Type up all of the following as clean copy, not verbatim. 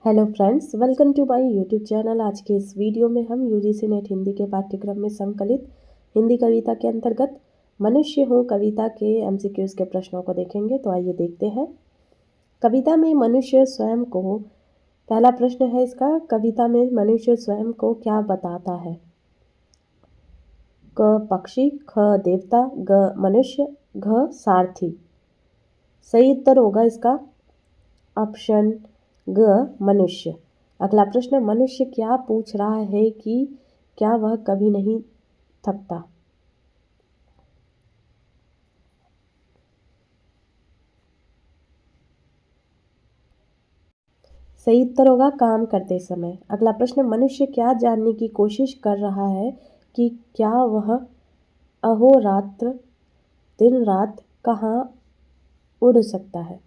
Hello friends, welcome to my YouTube channel. आज के इस वीडियो में हम यूजीसी नेट हिंदी के पाठ्यक्रम में संकलित हिंदी कविता के अंतर्गत मनुष्य हूँ कविता के एमसीक्यूज के प्रश्नों को देखेंगे। तो आइए देखते हैं। कविता में मनुष्य स्वयं को, पहला प्रश्न है इसका, कविता में मनुष्य स्वयं को क्या बताता है? क पक्षी, ख देवता, ग मनुष्य, घ सारथी। सही उत्तर होगा इसका ऑप्शन ग मनुष्य। अगला प्रश्न, मनुष्य क्या पूछ रहा है कि क्या वह कभी नहीं थकता? सही उत्तर होगा काम करते समय। अगला प्रश्न, मनुष्य क्या जानने की कोशिश कर रहा है कि क्या वह अहोरात्र दिन रात कहाँ उड़ सकता है?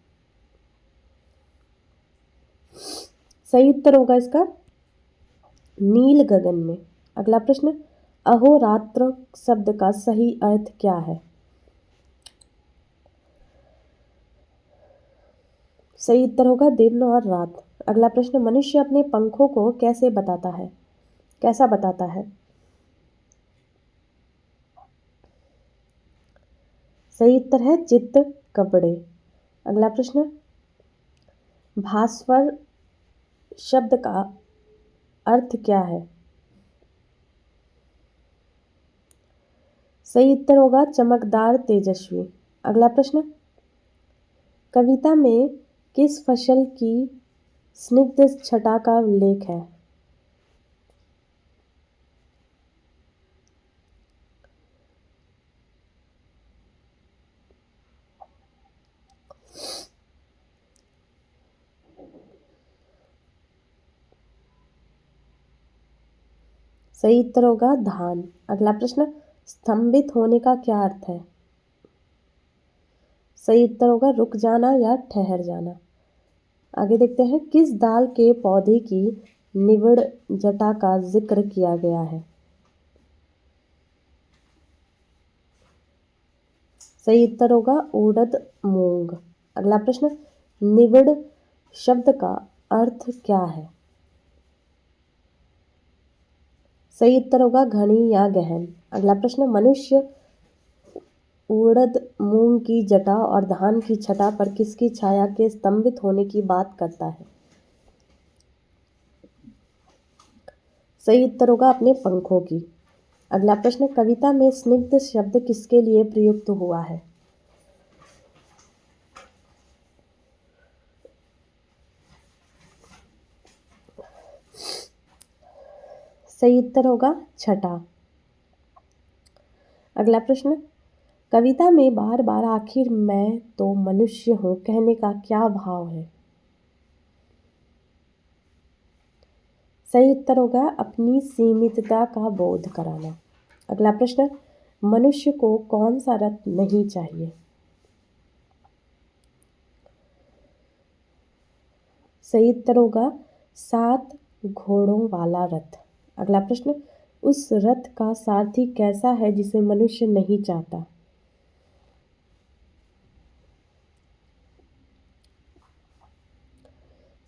सही उत्तर होगा इसका नील गगन में। अगला प्रश्न, अहोरात्र शब्द का सही अर्थ क्या है? सही उत्तर होगा दिन और रात। अगला प्रश्न, मनुष्य अपने पंखों को कैसे बताता है, कैसा बताता है? सही उत्तर है चित्त कपड़े। अगला प्रश्न, भास्वर शब्द का अर्थ क्या है? सही उत्तर होगा चमकदार तेजस्वी। अगला प्रश्न, कविता में किस फसल की स्निग्ध छटा का उल्लेख है? सही उत्तर होगा धान। अगला प्रश्न, स्तंभित होने का क्या अर्थ है? सही उत्तर होगा रुक जाना या ठहर जाना। आगे देखते हैं, किस दाल के पौधे की निबिड़ जटा का जिक्र किया गया है? सही उत्तर होगा उड़द मूंग। अगला प्रश्न, निबिड़ शब्द का अर्थ क्या है? सही उत्तर होगा घनी या गहन। अगला प्रश्न, मनुष्य उड़द मूंग की जटा और धान की छटा पर किसकी छाया के स्तंभित होने की बात करता है? सही उत्तर होगा अपने पंखों की। अगला प्रश्न, कविता में स्निग्ध शब्द किसके लिए प्रयुक्त हुआ है? सही उत्तर होगा छटा। अगला प्रश्न, कविता में बार बार आखिर मैं तो मनुष्य हूँ कहने का क्या भाव है? सही उत्तर होगा अपनी सीमितता का बोध कराना। अगला प्रश्न, मनुष्य को कौन सा रथ नहीं चाहिए? सही उत्तर होगा 7 घोड़ों वाला रथ। अगला प्रश्न, उस रथ का सारथी कैसा है जिसे मनुष्य नहीं चाहता?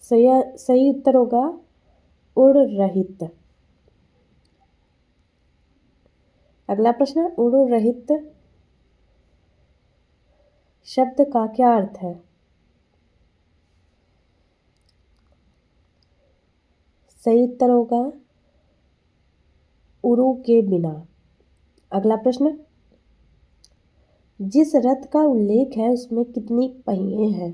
सही उत्तर होगा उड़ रहित। अगला प्रश्न, उड़ रहित शब्द का क्या अर्थ है? सही उत्तर होगा उरु के बिना। अगला प्रश्न, जिस रथ का उल्लेख है उसमें कितनी पहिए हैं?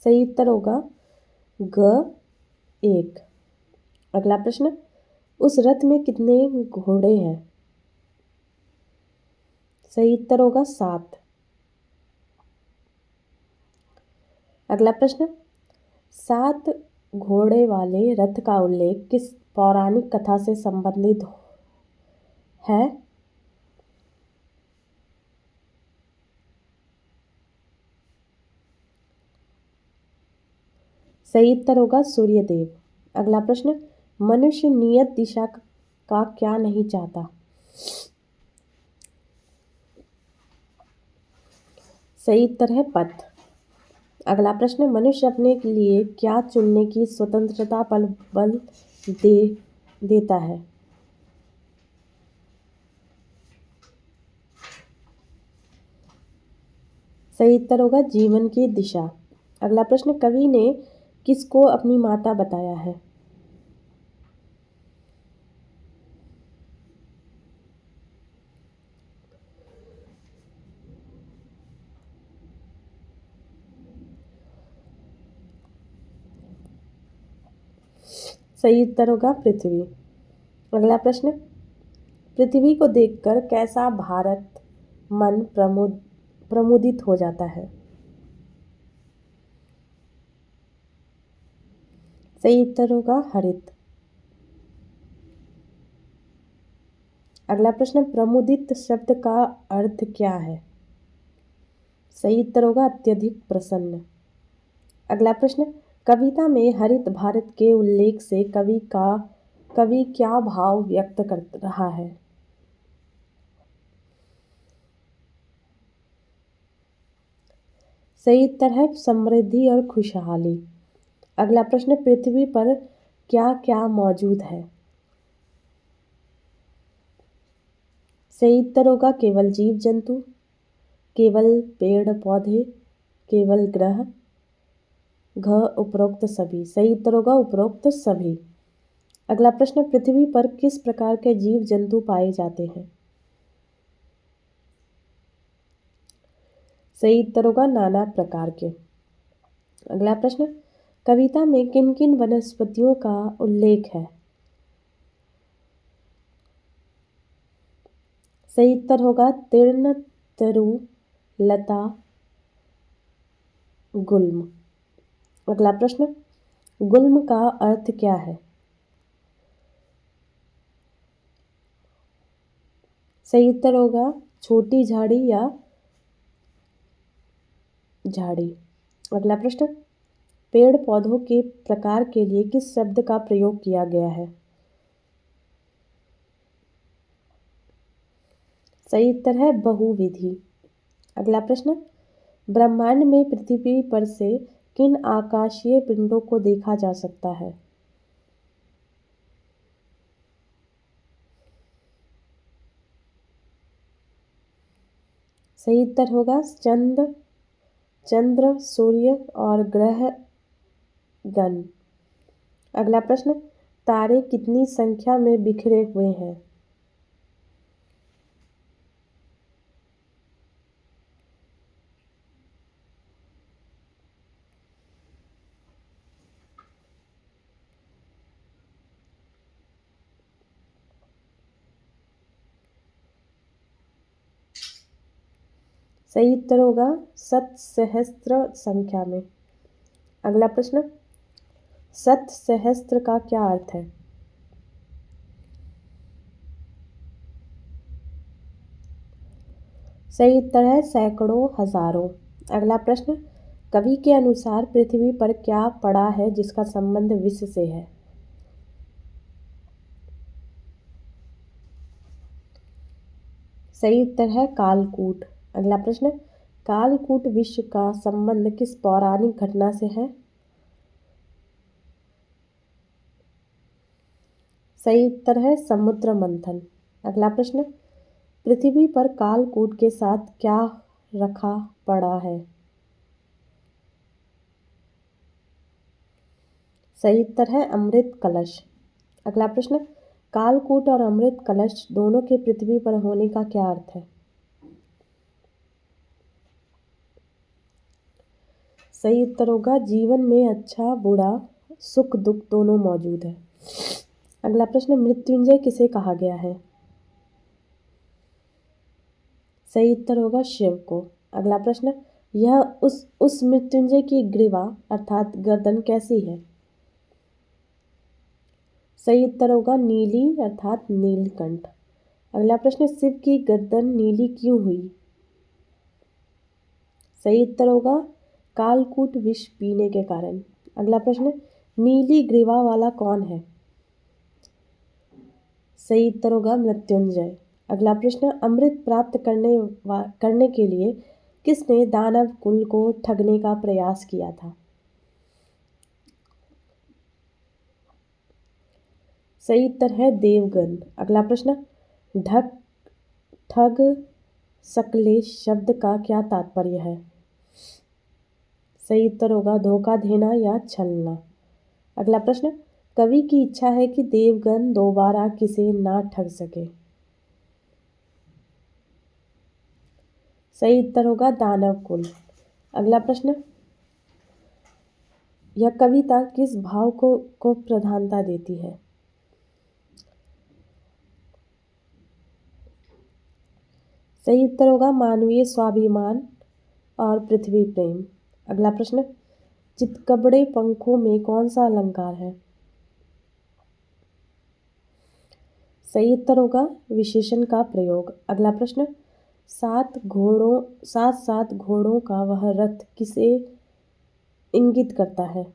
सही उत्तर होगा ग 1। अगला प्रश्न, उस रथ में कितने घोड़े हैं? सही उत्तर होगा 7। अगला प्रश्न, 7 घोड़े वाले रथ का उल्लेख किस पौराणिक कथा से संबंधित है? सही उत्तर होगा सूर्यदेव। अगला प्रश्न, मनुष्य नियत दिशा का क्या नहीं चाहता? सही उत्तर है पथ। अगला प्रश्न, मनुष्य अपने के लिए क्या चुनने की स्वतंत्रता पर बल देता है? सही उत्तर होगा जीवन की दिशा। अगला प्रश्न, कवि ने किसको अपनी माता बताया है? सही उत्तर होगा पृथ्वी। अगला प्रश्न, पृथ्वी को देखकर कैसा भारत मन प्रमुदित हो जाता है? सही उत्तर होगा हरित। अगला प्रश्न, प्रमुदित शब्द का अर्थ क्या है? सही उत्तर होगा अत्यधिक प्रसन्न। अगला प्रश्न, कविता में हरित भारत के उल्लेख से कवि क्या भाव व्यक्त कर रहा है? सही उत्तर है समृद्धि और खुशहाली। अगला प्रश्न, पृथ्वी पर क्या क्या मौजूद है? सही उत्तर होगा केवल जीव जंतु, केवल पेड़ पौधे, केवल ग्रह, घ उपरोक्त सभी। सही उत्तर होगा उपरोक्त सभी। अगला प्रश्न, पृथ्वी पर किस प्रकार के जीव जंतु पाए जाते हैं? सही उत्तर होगा नाना प्रकार के। अगला प्रश्न, कविता में किन किन वनस्पतियों का उल्लेख है? सही उत्तर होगा तीर्ण, तरु, लता, गुल्म। अगला प्रश्न, गुल्म का अर्थ क्या है? सही उत्तर होगा छोटी झाड़ी या झाड़ी। अगला प्रश्न, पेड़ पौधों के प्रकार के लिए किस शब्द का प्रयोग किया गया है? सही उत्तर है बहुविधि। अगला प्रश्न, ब्रह्मांड में पृथ्वी पर से किन आकाशीय पिंडों को देखा जा सकता है? सही उत्तर होगा चंद्र, सूर्य और ग्रह गण। अगला प्रश्न, तारे कितनी संख्या में बिखरे हुए हैं? सही उत्तर होगा 7 सहस्त्र संख्या में। अगला प्रश्न, 7 सहस्त्र का क्या अर्थ है? सही उत्तर है सैकड़ों, हजारों। अगला प्रश्न, कवि के अनुसार पृथ्वी पर क्या पड़ा है जिसका संबंध विश्व से है? सही उत्तर है कालकूट। अगला प्रश्न, कालकूट विश्व का संबंध किस पौराणिक घटना से है? सही उत्तर है समुद्र मंथन। अगला प्रश्न, पृथ्वी पर कालकूट के साथ क्या रखा पड़ा है? सही उत्तर है अमृत कलश। अगला प्रश्न, कालकूट और अमृत कलश दोनों के पृथ्वी पर होने का क्या अर्थ है? सही उत्तर होगा जीवन में अच्छा बुरा, सुख दुख दोनों मौजूद है। अगला प्रश्न, मृत्युंजय किसे कहा गया है? सही उत्तर होगा शिव को। अगला प्रश्न, यह उस मृत्युंजय की ग्रीवा अर्थात गर्दन कैसी है? सही उत्तर होगा नीली अर्थात नीलकंठ। अगला प्रश्न, शिव की गर्दन नीली क्यों हुई? सही उत्तर होगा कालकूट विष पीने के कारण। अगला प्रश्न, नीली ग्रीवा वाला कौन है? सही उत्तर होगा मृत्युंजय। अगला प्रश्न, अमृत प्राप्त करने के लिए किसने दानव कुल को ठगने का प्रयास किया था? सही उत्तर है देवगन। अगला प्रश्न, ढक ठग सकले शब्द का क्या तात्पर्य है? सही उत्तर होगा धोखा देना या छलना। अगला प्रश्न, कवि की इच्छा है कि देवगन दोबारा किसे ना ठग सके। सही उत्तर होगा दानव कुल। अगला प्रश्न, यह कविता किस भाव को प्रधानता देती है? सही उत्तर होगा मानवीय स्वाभिमान और पृथ्वी प्रेम। अगला प्रश्न, चितकबरे पंखों में कौन सा अलंकार है? सही उत्तर होगा विशेषण का प्रयोग। अगला प्रश्न, सात सात घोड़ों का वह रथ किसे इंगित करता है?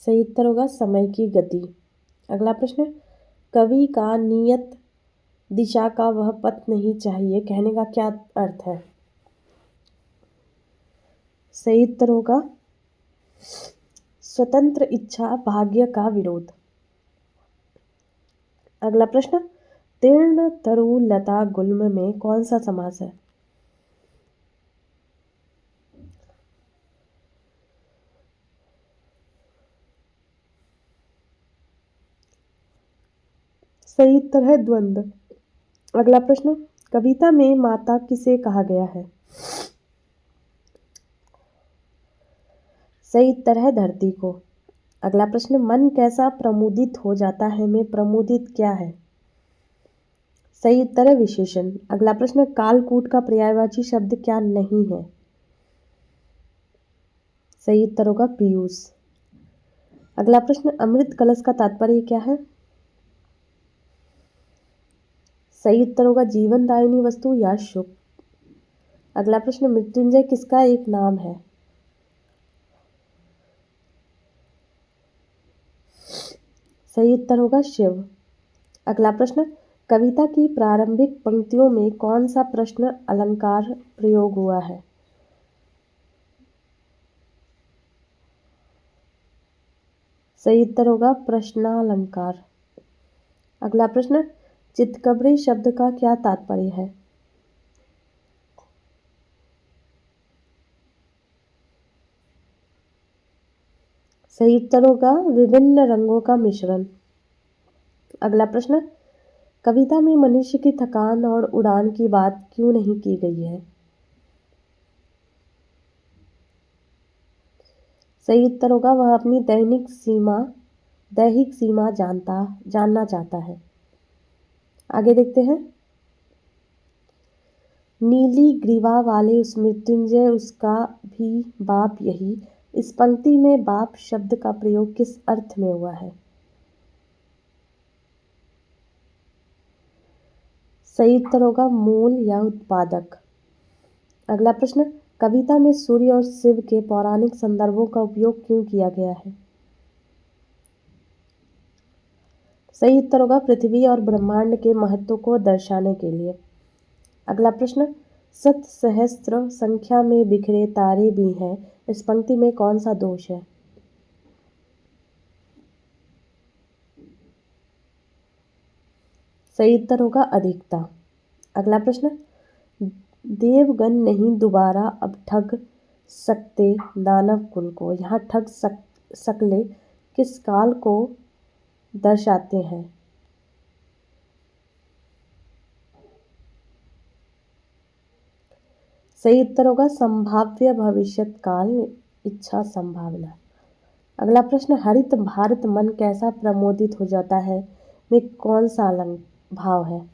सही उत्तर होगा समय की गति। अगला प्रश्न, कवि का नियत दिशा का वह पथ नहीं चाहिए कहने का क्या अर्थ है? सही उत्तर होगा स्वतंत्र इच्छा भाग्य का विरोध। अगला प्रश्न, तीर्ण तरु लता गुल्म में कौन सा समास है? सही उत्तर है द्वंद्व। अगला प्रश्न, कविता में माता किसे कहा गया है? सही उत्तर है धरती को। अगला प्रश्न, मन कैसा प्रमुदित हो जाता है में प्रमुदित क्या है? सही उत्तर है विशेषण। अगला प्रश्न, कालकूट का पर्यायवाची शब्द क्या नहीं है? सही उत्तर होगा पीयूष। अगला प्रश्न, अमृत कलश का तात्पर्य क्या है? सही उत्तर होगा जीवनदायिनी वस्तु या शुभ। अगला प्रश्न, मृत्युंजय किसका एक नाम है? सही उत्तर होगा शिव। अगला प्रश्न, कविता की प्रारंभिक पंक्तियों में कौन सा प्रश्न अलंकार प्रयोग हुआ है? सही उत्तर होगा प्रश्नालंकार। अगला प्रश्न, चितकबरे शब्द का क्या तात्पर्य है? सही उत्तर होगा विभिन्न रंगों का मिश्रण। अगला प्रश्न, कविता में मनुष्य की थकान और उड़ान की बात क्यों नहीं की गई है? सही उत्तर होगा वह अपनी दैहिक सीमा जानना चाहता है। आगे देखते हैं, नीली ग्रीवा वाले उस मृत्युंजय उसका भी बाप यही, इस पंक्ति में बाप शब्द का प्रयोग किस अर्थ में हुआ है? सही उत्तर होगा मूल या उत्पादक। अगला प्रश्न, कविता में सूर्य और शिव के पौराणिक संदर्भों का उपयोग क्यों किया गया है? सही उत्तर होगा पृथ्वी और ब्रह्मांड के महत्व को दर्शाने के लिए। अगला प्रश्न, सत सहस्त्र संख्या में बिखरे तारे भी हैं, इस पंक्ति में कौन सा दोष है? सही उत्तर होगा अधिकता। अगला प्रश्न, देवगन नहीं दोबारा अब ठग सकते दानव कुल को, यहाँ सकले किस काल को दर्शाते हैं? सही उत्तर होगा संभाव्य भविष्यत काल इच्छा संभावना। अगला प्रश्न, हरित भारत मन कैसा प्रमोदित हो जाता है में कौन सा भाव है?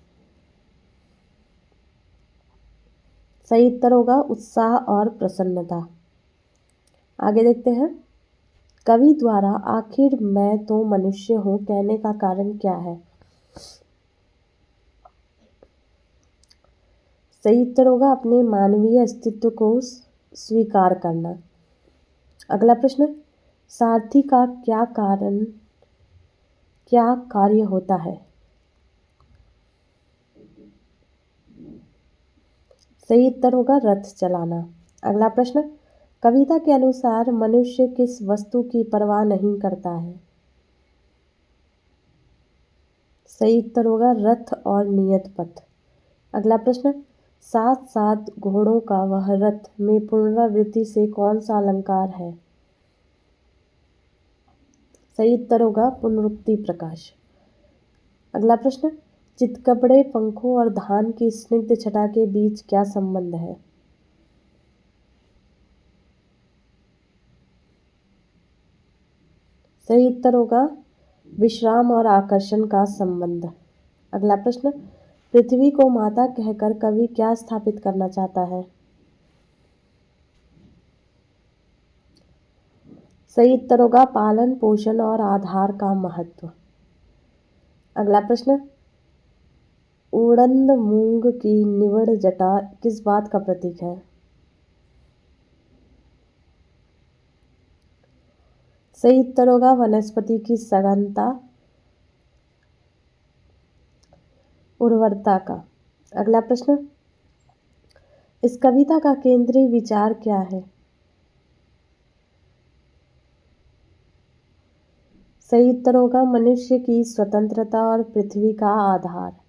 सही उत्तर होगा उत्साह और प्रसन्नता। आगे देखते हैं, कवि द्वारा आखिर मैं तो मनुष्य हूँ कहने का कारण क्या है? सही उत्तर होगा अपने मानवीय अस्तित्व को स्वीकार करना। अगला प्रश्न, सारथी का क्या कार्य होता है? सही उत्तर होगा रथ चलाना। अगला प्रश्न, कविता के अनुसार मनुष्य किस वस्तु की परवाह नहीं करता है? सही उत्तर होगा रथ और नियत पथ। अगला प्रश्न, सात सात घोड़ों का वह रथ में पुनरावृत्ति से कौन सा अलंकार है? सही उत्तर होगा पुनरुक्ति प्रकाश। अगला प्रश्न, चितकबरे पंखों और धान की स्निग्ध छटा के बीच क्या संबंध है? सही उत्तर होगा विश्राम और आकर्षण का संबंध। अगला प्रश्न, पृथ्वी को माता कहकर कवि क्या स्थापित करना चाहता है? सही उत्तर होगा पालन पोषण और आधार का महत्व। अगला प्रश्न, उड़द मूंग की निवड़ जटा किस बात का प्रतीक है? सही उत्तर होगा वनस्पति की सघनता उर्वरता का। अगला प्रश्न, इस कविता का केंद्रीय विचार क्या है? सही उत्तर होगा मनुष्य की स्वतंत्रता और पृथ्वी का आधार।